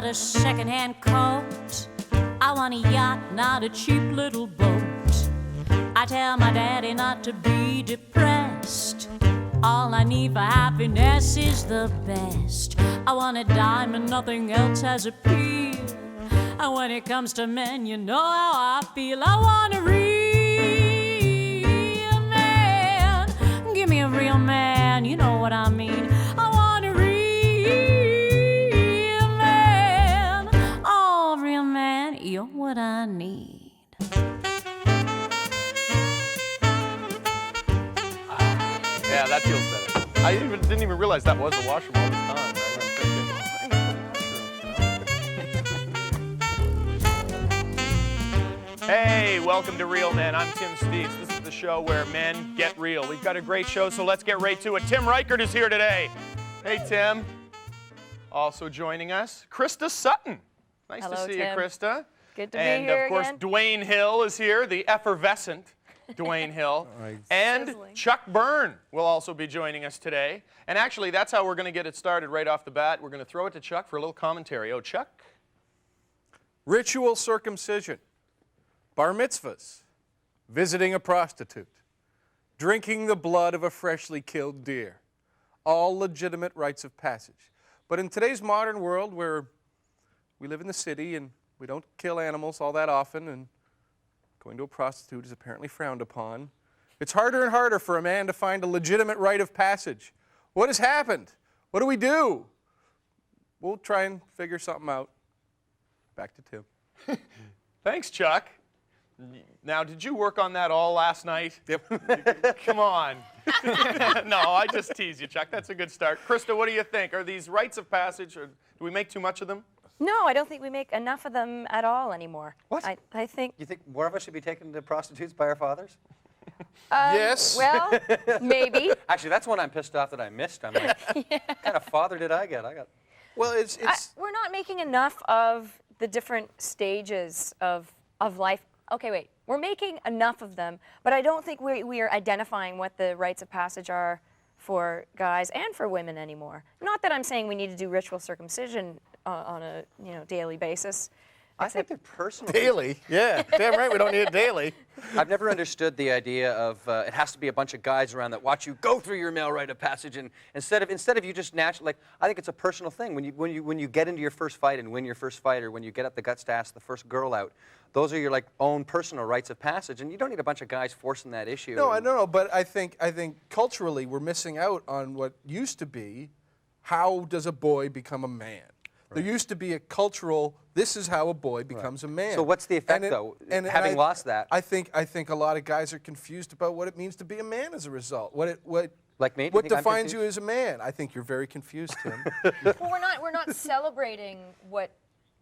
a second-hand coat. I want a yacht, not a cheap little boat. I tell my daddy not to be depressed. All I need for happiness is the best. I want a diamond, nothing else has appeal. And when it comes to men, you know how I feel. I want a real man. Give me a real man, you know what I mean. I want a real man. Oh, real man, you're what I need. Yeah, that feels better. I didn't even realize that was a washroom all this time. Hey, welcome to Real Men. I'm Tim Steeves. This is the show where men get real. We've got a great show, so let's get right to it. Tim Reichert is here today. Hey, Tim. Also joining us, Krista Sutton. Nice Hello, to see Tim. you, Krista. Good to be here And, of course, again. Dwayne Hill is here, the effervescent Dwayne Hill. And Sizzling. Chuck Byrn will also be joining us today. And actually, that's how we're going to get it started right off the bat. We're going to throw it to Chuck for a little commentary. Oh, Chuck? Ritual circumcision, bar mitzvahs, visiting a prostitute, drinking the blood of a freshly killed deer, all legitimate rites of passage. But in today's modern world where we live in the city and we don't kill animals all that often and going to a prostitute is apparently frowned upon, it's harder and harder for a man to find a legitimate rite of passage. What has happened? What do we do? We'll try and figure something out. Back to Tim. Thanks, Chuck. Now, did you work on that all last night? Yep. Come on. No, I just tease you, Chuck. That's a good start. Krista, what do you think? Are these rites of passage, or do we make too much of them? No, I don't think we make enough of them at all anymore. What? I think... You think more of us should be taken to prostitutes by our fathers? Yes. Well, maybe. Actually, that's one I'm pissed off that I missed. I'm like, what kind of father did I get? Well, We're not making enough of the different stages of life. Okay, wait. We're making enough of them, but I don't think we are identifying what the rites of passage are for guys and for women anymore. Not that I'm saying we need to do ritual circumcision on a daily basis. I think they're personal. daily. Yeah, damn right we don't need it daily. I've never understood the idea of it has to be a bunch of guys around that watch you go through your male rite of passage, and instead of you just naturally, like, I think it's a personal thing. When you get into your first fight and win your first fight, or when you get up the guts to ask the first girl out, those are your own personal rites of passage, and you don't need a bunch of guys forcing that issue. No, I don't know, but I think culturally we're missing out on what used to be, how does a boy become a man? Right. There used to be a cultural, this is how a boy becomes a man. So what's the effect, though, having lost that? I think a lot of guys are confused about what it means to be a man as a result. Like me? What defines you as a man? I think you're very confused, Tim. Well, we're not celebrating what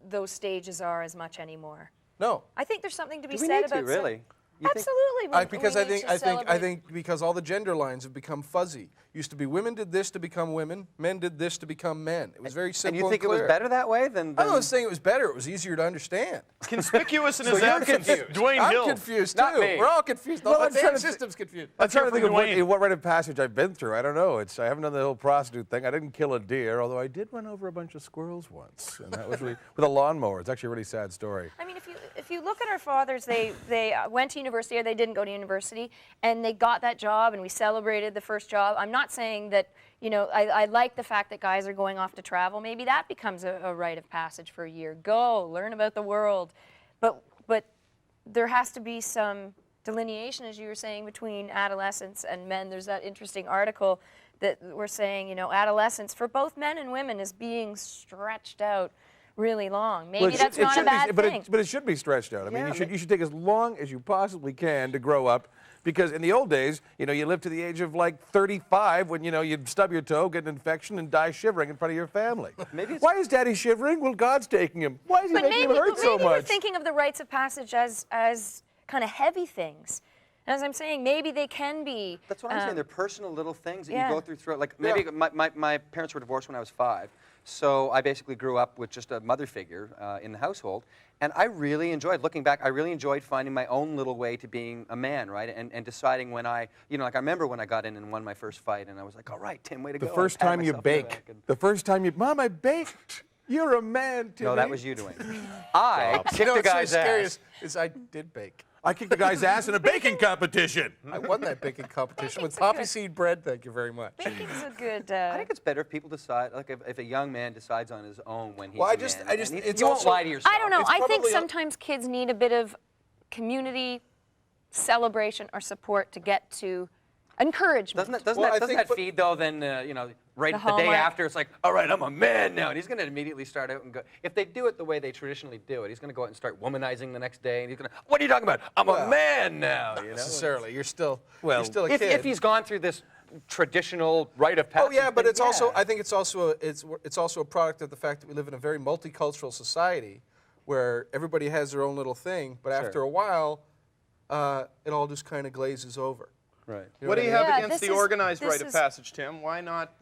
those stages are as much anymore. No. I think there's something to be Do we said need about to, really? Absolutely. Because we I need to celebrate. think because all the gender lines have become fuzzy. Used to be women did this to become women, men did this to become men. It was very simple. And you think clear. it was better that way than? I'm not saying it was better. It was easier to understand. Conspicuous in So his you're absence, confused. Dwayne Hill. I'm confused too. Not me. We're all confused. Well, The I'm trying damn to system's confused. I'm trying to think of Dwayne. what rite of passage I've been through. I don't know. I haven't done the whole prostitute thing. I didn't kill a deer, although I did run over a bunch of squirrels once, and that was really, with a lawnmower. It's actually a really sad story. I mean, if you look at our fathers, they went to university or they didn't go to university, and they got that job, and we celebrated the first job. I'm not saying that, I like the fact that guys are going off to travel. Maybe that becomes a rite of passage for a year. Go, learn about the world. But there has to be some delineation, as you were saying, between adolescence and men. There's that interesting article that we're saying, adolescence for both men and women is being stretched out really long. Maybe that's not a bad thing. But it should be stretched out. I mean, you should take as long as you possibly can to grow up. Because in the old days, you lived to the age of 35 when, you'd stub your toe, get an infection, and die shivering in front of your family. Why is Daddy shivering? Well, God's taking him. Why is he making him hurt so much? Maybe we're thinking of the rites of passage as kind of heavy things. As I'm saying, maybe they can be. That's what I'm saying. They're personal little things that yeah. you go through. Like maybe my parents were divorced when I was 5. So I basically grew up with just a mother figure in the household. And I really enjoyed, looking back, I really enjoyed finding my own little way to being a man, right? And deciding when I remember when I got in and won my first fight, and I was like, all right, Tim, way to go. The first time you bake. The first time Mom, I baked. You're a man, Timmy. No, that was you, Dwayne. I kicked You know, the what's so guy's scary ass. is I did bake. I kicked the guy's ass in a baking competition. I won that baking competition with Baking's a poppy good- seed bread. Thank you very much. Baking's a good. I think it's better if people decide, like if a young man decides on his own when he's Well, a I just- man. I just- and it's you won't also- lie to yourself. I don't know. It's I think probably sometimes kids need a bit of community celebration or support to get to encouragement. Doesn't Well, I that think- feed though? Then right The the day hallmark. after, it's like, all right, I'm a man now, and he's going to immediately start out and go. If they do it the way they traditionally do it, he's going to go out and start womanizing the next day, and he's going to, what are you talking about? I'm a man now. You know. Necessarily, you're still Well, you're still a If kid. he's gone through this traditional rite of passage. Oh yeah, but thing, it's also yeah. I think it's also a product of the fact that we live in a very multicultural society where everybody has their own little thing, but after a while, it all just kind of glazes over. Right. You know What do you I mean? have Yeah, against this the is- organized this rite of is- passage, Tim? Why not,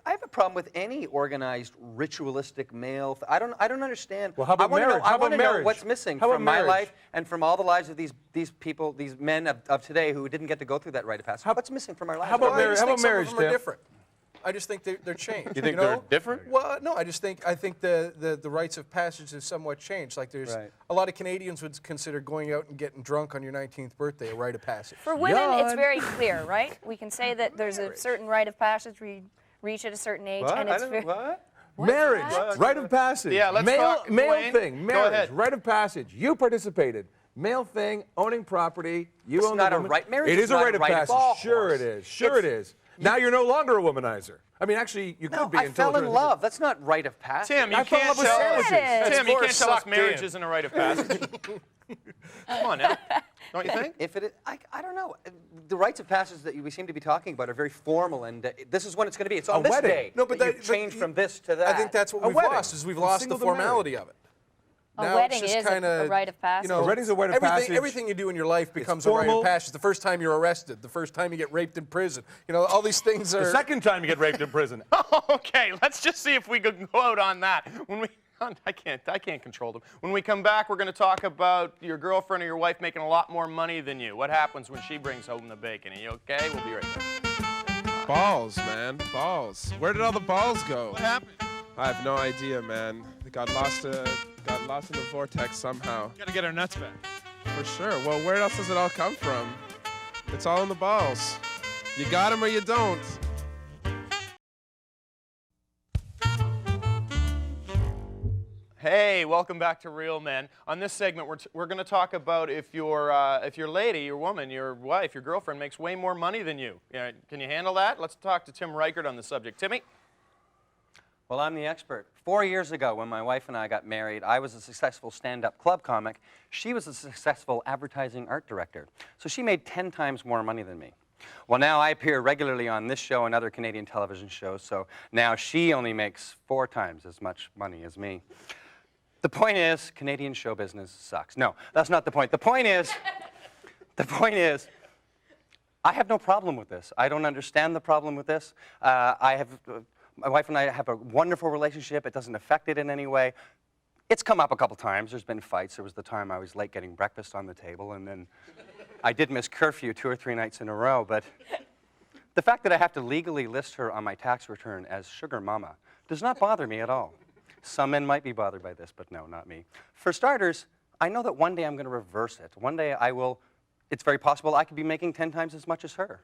I have a problem with any organized ritualistic male. I don't understand. Well, how about I wanna marriage? Know, I How about want to know marriage? what's missing How about from my marriage? life and from all the lives of these people, these men of today who didn't get to go through that rite of passage. What's missing from our lives? how about Well, I marriage? just How think about some marriage, of them are Tim? different. I just think they're changed. You think know? they're different? Well, no, I think the rites of passage have somewhat changed. Like there's Right. a lot of Canadians would consider going out and getting drunk on your 19th birthday a rite of passage. For women, it's Yawn. very clear, right? We can say that there's a certain rite of passage we reach at a certain age, What? and I it's don't, very. what? Marriage, that? rite of passage. Yeah, let's male, talk, Male Dwayne. thing, Go marriage, ahead. rite of passage. You participated. Male thing, owning property. You It's own not the a woman. right- marriage It is is a not rite a of rite of passage. all Sure horse. it is. Sure it is. Now you're no longer a womanizer. I mean, actually, you could No, be I until fell in love. That's not rite of passage. Tim, you I fell in can't love with tell sandwiches. That's Tim, you more can't tell us sucked marriage in. isn't a rite of passage. Come on now. Don't you think? If it is, I don't know. The rites of passage that we seem to be talking about are very formal, and this is when it's going to be. It's on A this wedding. day. No, but that you that- change but from this to that. I think that's what A we've wedding. lost, is we've From lost the single to married. formality of it. A Now wedding it's just is a kinda, rite of passage. A wedding's a rite of everything, passage. Everything you do in your life becomes a rite formal. of passage. The first time you're arrested, the first time you get raped in prison. You know, all these things are. The second time you get raped in prison. Okay, let's just see if we can go out on that. I can't control them. When we come back, we're going to talk about your girlfriend or your wife making a lot more money than you. What happens when she brings home the bacon? Are you okay? We'll be right back. Balls, man. Balls. Where did all the balls go? What happened? I have no idea, man. They got lost in the vortex somehow. Gotta get our nuts back. For sure. Well, where else does it all come from? It's all in the balls. You got them or you don't. Hey, welcome back to Real Men. On this segment, we're going to talk about if your lady, your woman, your wife, your girlfriend makes way more money than you. Can you handle that? Let's talk to Tim Reichert on the subject. Timmy? Well, I'm the expert. 4 years ago, when my wife and I got married, I was a successful stand-up club comic. She was a successful advertising art director. So she made 10 times more money than me. Well, now I appear regularly on this show and other Canadian television shows, so now she only makes 4 times as much money as me. The point is, Canadian show business sucks. No, that's not the point. The point is, I have no problem with this. I don't understand the problem with this. My wife and I have a wonderful relationship. It doesn't affect it in any way. It's come up a couple times. There's been fights. There was the time I was late getting breakfast on the table, and then I did miss curfew 2 or 3 nights in a row. But the fact that I have to legally list her on my tax return as Sugar Mama does not bother me at all. Some men might be bothered by this, but no, not me. For starters, I know that one day I'm going to reverse it. One day I will, it's very possible I could be making 10 times as much as her,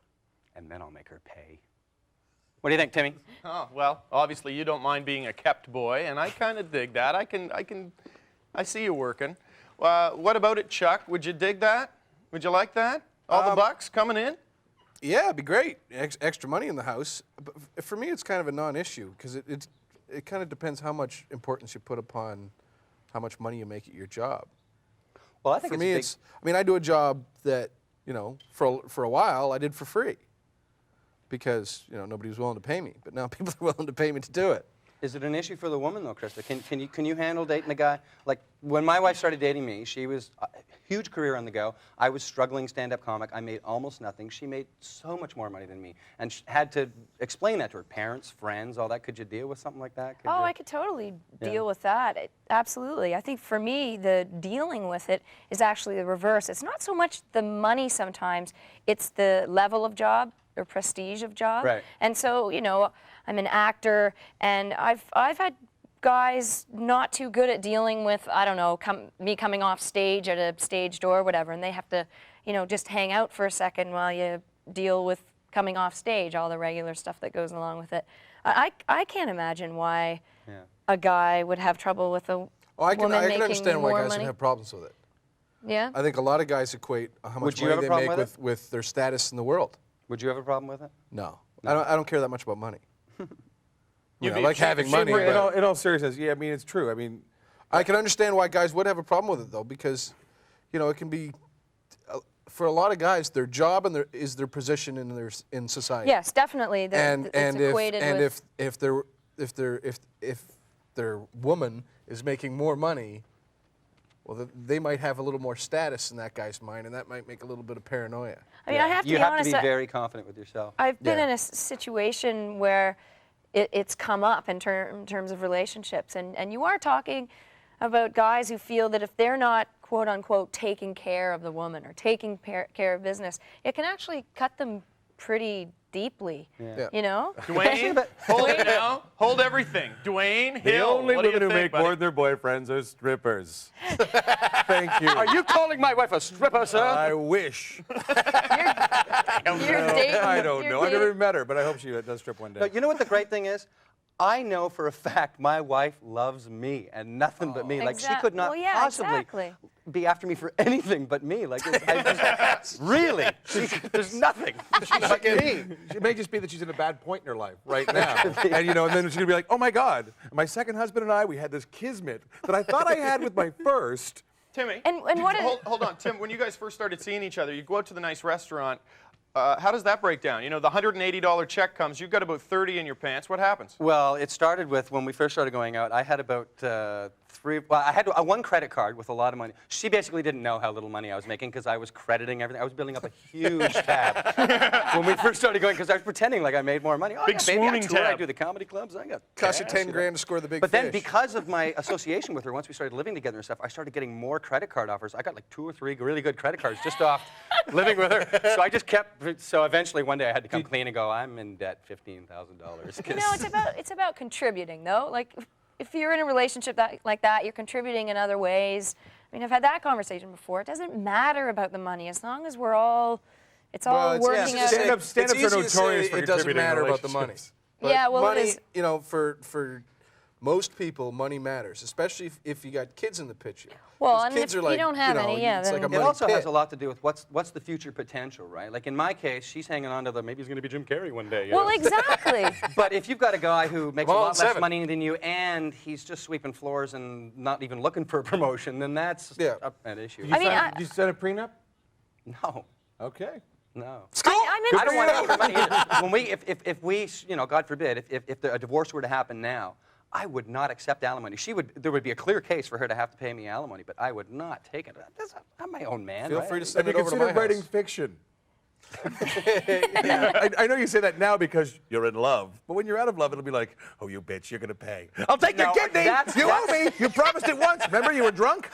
and then I'll make her pay. What do you think, Timmy? Oh, well, obviously you don't mind being a kept boy, and I kind of dig that. I see you working. What about it, Chuck? Would you dig that? Would you like that? All the bucks coming in? Yeah, it'd be great. Extra money in the house. But for me, it's kind of a non-issue because it kind of depends how much importance you put upon how much money you make at your job. Well, I think For me, I mean, I do a job that, you know, for a while I did for free because, you know, nobody was willing to pay me. But now people are willing to pay me to do it. Is it an issue for the woman, though, Krista? Can you handle dating a guy? Like, when my wife started dating me, she was a huge career on the go. I was struggling stand-up comic. I made almost nothing. She made so much more money than me. And she had to explain that to her parents, friends, all that. Could you deal with something like that? Oh, I could totally deal with that. Absolutely. I think for me, the dealing with it is actually the reverse. It's not so much the money sometimes, it's the level of job or prestige of job. Right. And so, you know, I'm an actor, and I've had guys not too good at dealing with, I don't know, me coming off stage at a stage door or whatever, and they have to, you know, just hang out for a second while you deal with coming off stage, all the regular stuff that goes along with it. I can't imagine why a guy would have trouble with a woman I can making understand why more guys money. would have problems with it. Yeah? I think a lot of guys equate how much money they make with their status in the world. Would you have a problem with it? No. I don't care that much about money. You'd I be like having money. In But all seriousness, yeah, I mean, it's true. I mean, I can understand why guys would have a problem with it, though, because, you know, it can be, for a lot of guys, their job and is their position in society. Yes, definitely. It's equated with. If their woman is making more money, well, they might have a little more status in that guy's mind, and that might make a little bit of paranoia. I mean, I have to you be have honest. to be very confident with yourself. I've been in a situation where it's come up in terms of relationships, and you are talking about guys who feel that if they're not, quote unquote, taking care of the woman or taking care of business, it can actually cut them pretty deeply. You know? Dwayne, hold it now. Hold everything. Dwayne, the Hill, only what do you women who think, make buddy? more than their boyfriends are strippers. Thank you. Are you calling my wife a stripper, sir? I wish. You're dating. I don't you're know. I've never dating- met her, but I hope she does strip one day. But you know what the great thing is? I know for a fact my wife loves me and nothing but me. Like she could not Well, yeah, possibly exactly. be after me for anything but me. Like really, there's nothing. She's like me. It may just be that she's in a bad point in her life right now. And, you know, and then she's going to be like, oh, my God, my second husband and I, we had this kismet that I thought I had with my first. Timmy, And what is? hold on. Tim, when you guys first started seeing each other, you go out to the nice restaurant. How does that break down? You know, the $180 check comes. You've got about 30 in your pants. What happens? Well, it started with when we first started going out. I had about I had one credit card with a lot of money. She basically didn't know how little money I was making because I was crediting everything. I was building up a huge tab when we first started going because I was pretending like I made more money. Oh, Big yeah, baby, I swooning tour, I tab. do the comedy clubs. I got Cost you cash, 10 know. grand to score the big But fish. then because of my association with her, once we started living together and stuff, I started getting more credit card offers. I got like 2 or 3 really good credit cards just off living with her. So I just kept, so eventually one day I had to come clean and go, I'm in debt $15,000. You know, it's about contributing, though. Like, if you're in a relationship like that, you're contributing in other ways. I mean, I've had that conversation before. It doesn't matter about the money as long as we're all, it's all working out. Stand-ups are notorious for It doesn't contributing matter in about the money. relationships. But Yeah, well, it money, is- you know, for most people, money matters, especially if you got kids in the picture. Well, 'Cause and kids if are you like, don't have you know, any, yeah, it's like a then- It money also pit. has a lot to do with what's the future potential, right? Like in my case, she's hanging on to the maybe he's going to be Jim Carrey one day. You Well, know? exactly. But if you've got a guy who makes a Well, lot less 7. money than you and he's just sweeping floors and not even looking for a promotion, then that's an issue. I mean, Did you sign a prenup? No, Okay. no. I'm in I don't want extra money either. When if we, you know, God forbid, if a divorce were to happen now, I would not accept alimony. There would be a clear case for her to have to pay me alimony, but I would not take it. I'm my own man. Feel right? free to Have send you it over to my considered writing house. fiction? I know you say that now because you're in love, but when you're out of love, it'll be like, oh, you bitch, you're going to pay. I'll take your No, kidney. You owe me. You promised it once. Remember, you were drunk?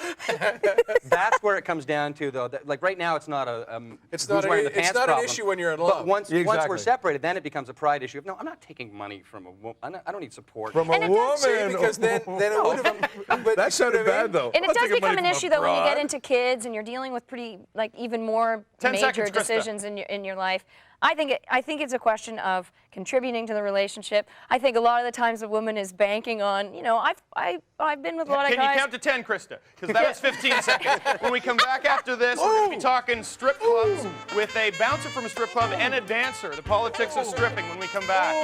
That's where it comes down to, though. That, like right now, it's not a It's who's not wearing the it's pants not an problem. issue when you're in But love. once Exactly. we're separated, then it becomes a pride issue. No, I'm not taking money from a woman. I don't need support. From And a it does- See, woman. because then it would have. But That sounded bad, though. And it I'll does take your become money an from issue, though, when you get abroad. into kids and you're dealing with pretty, like, even more 10 major seconds, Krista. decisions in your life. I think it's a question of contributing to the relationship. I think a lot of the times a woman is banking on, you know, I've been with a lot of Can guys. you count to 10, Krista? Because that was 15 seconds. When we come back after this, we're going to be talking strip clubs with a bouncer from a strip club and a dancer. The politics of stripping when we come back.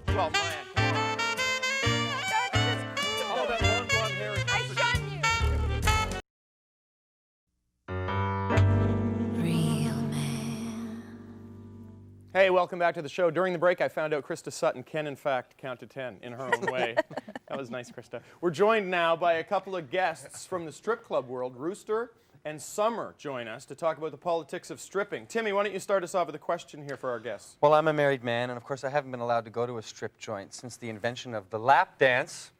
Well, man. All that long blonde hair is I shun you. Hey, welcome back to the show. During the break, I found out Krista Sutton can, in fact, count to 10 in her own way. That was nice, Krista. We're joined now by a couple of guests from the strip club world. Rooster and Summer join us to talk about the politics of stripping. Timmy, why don't you start us off with a question here for our guests? Well, I'm a married man, and of course, I haven't been allowed to go to a strip joint since the invention of the lap dance.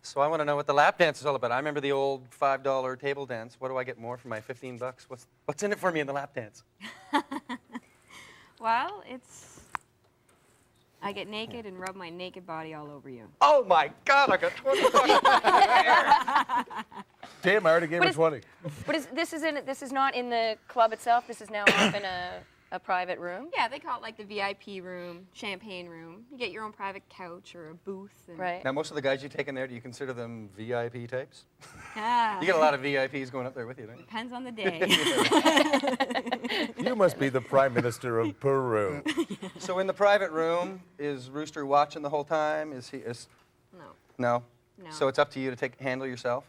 So I want to know what the lap dance is all about. I remember the old $5 table dance. What do I get more for my 15 bucks? What's in it for me in the lap dance? Well, it's I get naked and rub my naked body all over you. Oh my God, I got 20 bucks. Damn, I already gave her 20. But this is not in the club itself. This is now off in a private room. Yeah, they call it like the VIP room, champagne room. You get your own private couch or a booth. And Right. Now, most of the guys you take in there, do you consider them VIP types? Ah, You get a lot of VIPs going up there with you, don't you? depends on the day. You must be the Prime Minister of Peru. So in the private room, is Rooster watching the whole time? Is he? No. No. No. So it's up to you to handle yourself.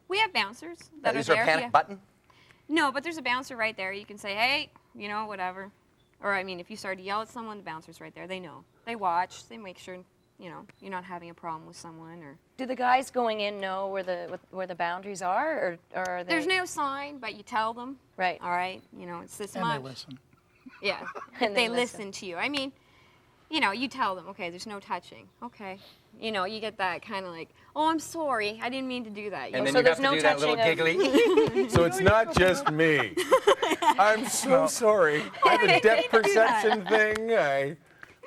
We have bouncers that Is are there there. a panic button? No, but there's a bouncer right there. You can say, hey, you know, whatever. Or, I mean, if you start to yell at someone, the bouncer's right there. They know. They watch. They make sure, you know, you're not having a problem with someone. Or Do the guys going in know where the boundaries are, or are they? there's no sign, but you tell them. Right. All right. You know, it's this And much. they listen. Yeah. And they they listen to you. I mean, you know, you tell them, okay, there's no touching. Okay. You know, you get that kind of like, oh, I'm sorry. I didn't mean to do that. And then so you there's have to no do that little touching giggly. So it's not just me. I'm so sorry. I have a depth perception thing. I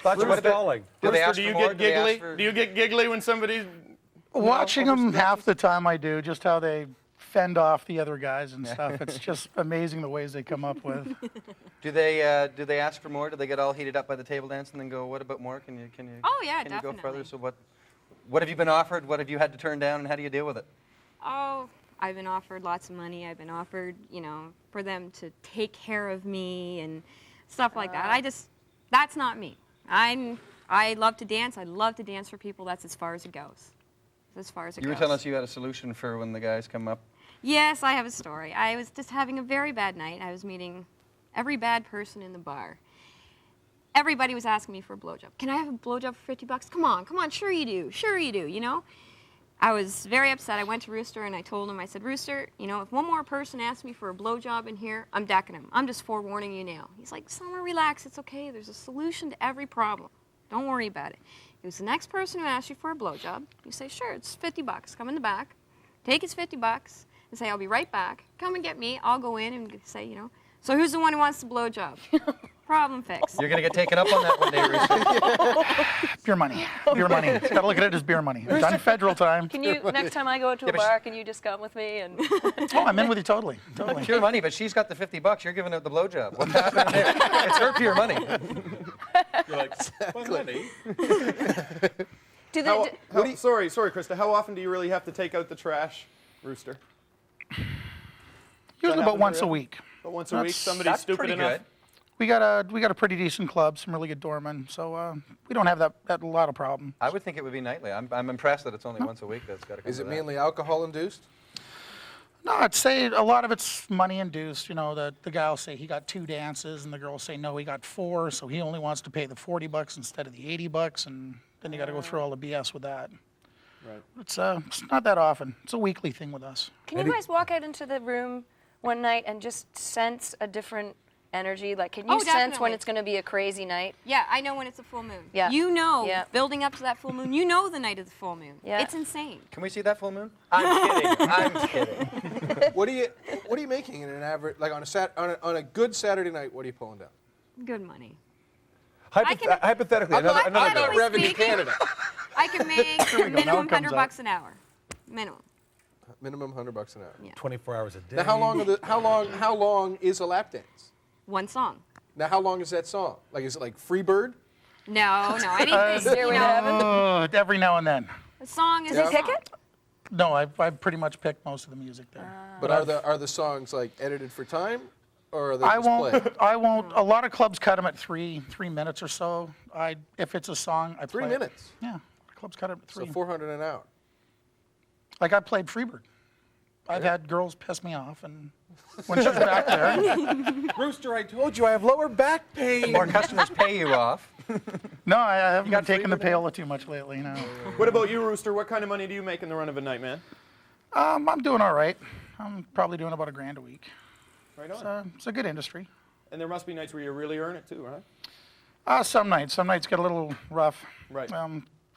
thought you were stalling. Do they Rooster, ask do for you more? get Do they ask giggly? for- Do you get giggly when somebody's Watching them half the time I do, just how they fend off the other guys and stuff. It's just amazing the ways they come up with. Do they ask for more? Do they get all heated up by the table dance and then go, what about more? Can you Oh, yeah, can you go further? definitely. So what have you been offered? What have you had to turn down, and how do you deal with it? Oh, I've been offered lots of money. I've been offered, you know, for them to take care of me and stuff like that. That's not me. I love to dance. I love to dance for people. That's as far as it goes. As far as it You goes. were telling us you had a solution for when the guys come up. Yes, I have a story. I was just having a very bad night. I was meeting every bad person in the bar. Everybody was asking me for a blowjob. Can I have a blowjob for $50? Come on, sure you do, you know? I was very upset. I went to Rooster and I told him, I said, Rooster, you know, if one more person asks me for a blowjob in here, I'm decking him. I'm just forewarning you now. He's like, Summer, relax, it's okay. There's a solution to every problem. Don't worry about it. It was the next person who asks you for a blowjob. You say, sure, it's $50. Come in the back, take his $50 and say, I'll be right back. Come and get me. I'll go in and say, you know, so who's the one who wants the blowjob? Problem fixed. You're going to get taken up on that one day, Rooster. Beer money. Beer money. Got to look at it as beer money. Done federal time. Can you next time I go to a but bar, can you just come with me and? Oh, I'm in with you totally. Totally. Pure money, but she's got the $50. You're giving out the blowjob. What's happening there? It's her pure money. You're like, money? Do they, Sorry, Krista. How often do you really have to take out the trash, Rooster? Usually happen about once to a you? week. But once a week, somebody's That's stupid pretty enough. good. We got a pretty decent club, some really good doormen, so we don't have that lot of problem. I would think it would be nightly. I'm impressed that it's only once a week that's got to come Is to it that. mainly alcohol induced? No, I'd say a lot of it's money induced. You know, the guy will say he got 2 dances, and the girl will say no, he got 4, so he only wants to pay the $40 instead of the $80, and then you got to go through all the BS with that. Right. It's not that often. It's a weekly thing with us. can you guys walk out into the room one night and just sense a different energy? Like, can you Oh, sense when definitely. it's going to be a crazy night? Yeah, I know when it's a full moon. Yeah. You know, Yeah. building up to that full moon, you know the night of the full moon. Yeah. It's insane. Can we see that full moon? I'm kidding. I'm kidding. What are you making in an average, like on a good Saturday night? What are you pulling down? Good money. can- Hypothetically, I'm not- another I'm not guy. Revenue Revenue Canada. I can make Now minimum it comes $100 an hour. Minimum. Minimum $100 an hour. Yeah. 24 hours a day. Now, how long is a lap dance? One song. Now, how long is that song? Like, is it like Free Bird? No, anything. Here we have it. Every now and then. A song is Does a he pick song. it? No, I've pretty much picked most of the music there. But are the songs like edited for time, or are they I just played? won't. A lot of clubs cut them at 3 minutes or so. If it's a song, I 3 play it. minutes. Yeah, clubs cut it at 3. So 400 an hour. Like I played Freebird. I've had girls piss me off, and when she's back there, Rooster, I told you I have lower back pain. More customers pay you off. no, I haven't been taking the payola too much lately. No, What about you, Rooster? What kind of money do you make in the run of a night, man? I'm doing all right. I'm probably doing about $1,000 a week. Right on. It's a good industry. And there must be nights where you really earn it too, right? Some nights get a little rough. Right.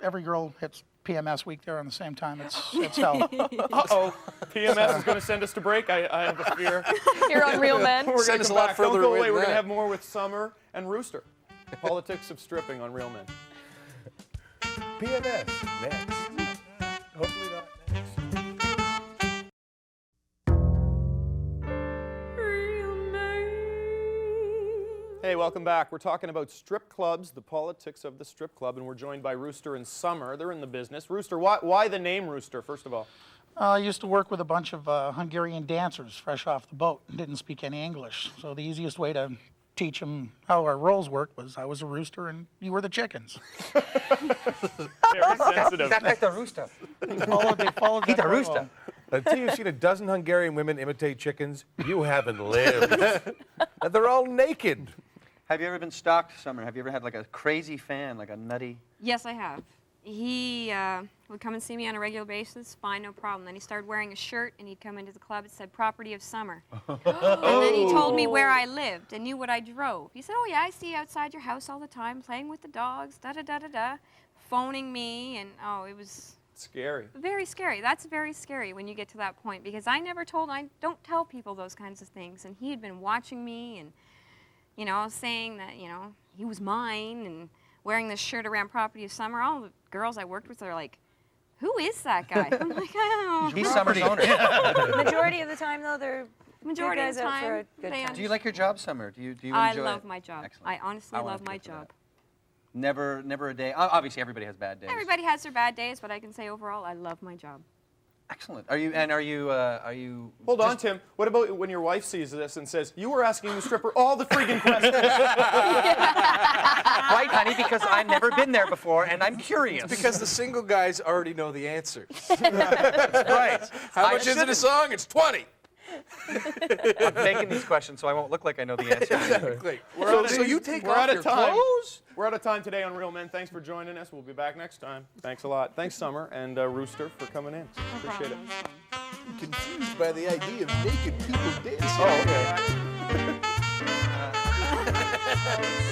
Every girl hits PMS week there on the same time. It's hell. Uh-oh. PMS is going to send us to break. I have a fear. You're on Real Men. We're Send going us to a lot back. further Don't go away away. than We're going to that. have more with Summer and Rooster. Politics of stripping on Real Men. PMS next. Hopefully not next. Hey, welcome back. We're talking about strip clubs, the politics of the strip club, and we're joined by Rooster and Summer. They're in the business. Rooster, why the name Rooster, first of all? I used to work with a bunch of Hungarian dancers fresh off the boat and didn't speak any English. So the easiest way to teach them how our roles worked was I was a rooster and you were the chickens. Very sensitive. That's like the rooster. They followed that He's a very rooster. well. Until you've seen a dozen Hungarian women imitate chickens, you haven't lived. And they're all naked. Have you ever been stalked, Summer? Have you ever had like a crazy fan, like a nutty? Yes, I have. He would come and see me on a regular basis, fine, no problem. Then he started wearing a shirt, and he'd come into the club. It said, "Property of Summer." And then he told me where I lived and knew what I drove. He said, "Oh, yeah, I see you outside your house all the time, playing with the dogs, da-da-da-da-da," phoning me, and, oh, it was Scary. very scary. That's very scary when you get to that point, because I don't tell people those kinds of things. And he had been watching me and, you know, saying that, you know, he was mine and wearing this shirt around Property of Summer. All the girls I worked with are like, "Who is that guy?" I'm like, "I don't know." He's Summer's owner. Majority of the time, though, they're Majority good of guys the out for a time, good they time. Do you like your job, Summer? Do you enjoy I it? love my job. Excellent. I honestly wanna love my go for that. job. Never a day. Obviously, everybody has bad days. Everybody has their bad days, but I can say overall, I love my job. Excellent. Are you? Hold on, Tim. What about when your wife sees this and says, "You were asking the stripper all the freaking questions"? Right, honey, because I've never been there before and I'm curious. Because the single guys already know the answers. Right. How much is it a song? It's 20. I'm making these questions so I won't look like I know the answer. Exactly. So you take We're off out your of time. clothes? We're out of time today on Real Men. Thanks for joining us. We'll be back next time. Thanks a lot. Thanks, Summer and Rooster, for coming in. Appreciate it. Confused by the idea of naked people dancing. Oh, okay.